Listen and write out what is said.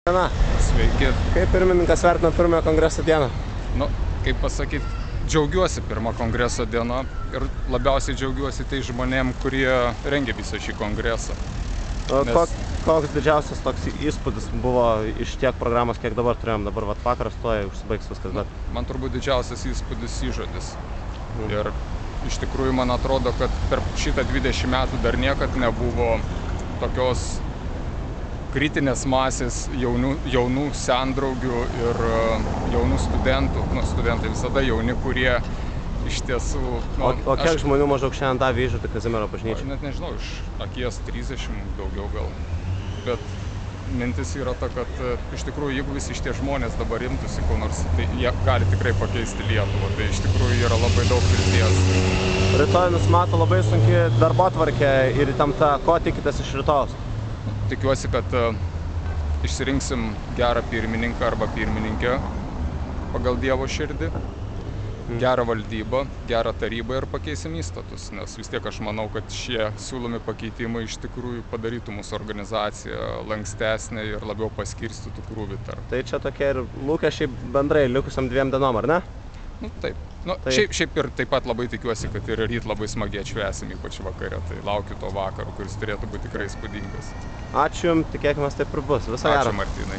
Diena. Sveiki. Kaip pirmininkas vertina pirmąją kongreso dieną? Nu, kaip pasakyti, džiaugiuosi pirmą kongreso dieną ir labiausiai džiaugiuosi tai žmonėm, kurie rengia visą šį kongresą. Koks didžiausias toks įspūdis buvo iš tiek programos, kiek dabar turėjom, dabar vakaras tuoj užsibaigs viskas, bet... Man turbūt didžiausias įspūdis įžodis. Ir iš tikrųjų man atrodo, kad per šitą 20 metų dar niekad nebuvo tokios kritinės masės jaunų sendraugių ir jaunų studentų. Nu, studentai visada jauni, kurie iš tiesų... O kiek žmonių maždaug šiandien davė įžodį Kazimiero bažnyčiai? Net nežinau, iš akies 30 daugiau gal. Bet mintis yra ta, kad iš tikrųjų, jeigu visi šitie žmonės dabar imtųsi ko nors, tai jie gali tikrai pakeisti Lietuvą. Tai iš tikrųjų yra labai daug vilties. Rytoj nusimato labai sunki darbotvarkė ir įtempta. Ko tikitės iš rytojaus? Tikiuosi, kad išsirinksim gerą pirmininką arba pirmininkę pagal Dievo širdį, gerą valdybą, gerą tarybą ir pakeisim įstatus, nes vis tiek aš manau, kad šie siūlomi pakeitimai iš tikrųjų padarytų mūsų organizaciją lankstesnę ir labiau paskirstytų krūvį tarp. Tai čia tokie ir lūkesčiai bendrai likusiam 2 dienom, ar ne? Nu, taip. Nu, šiaip ir taip pat labai tikiuosi, kad ir ryt labai smagiai atšvęsim, ypač vakare. Tai laukiu to vakaro, kuris turėtų būti tikrai įspūdingas. Ačiū Jums, tikėkimės taip ir bus. Viso gero. Ačiū Martynai.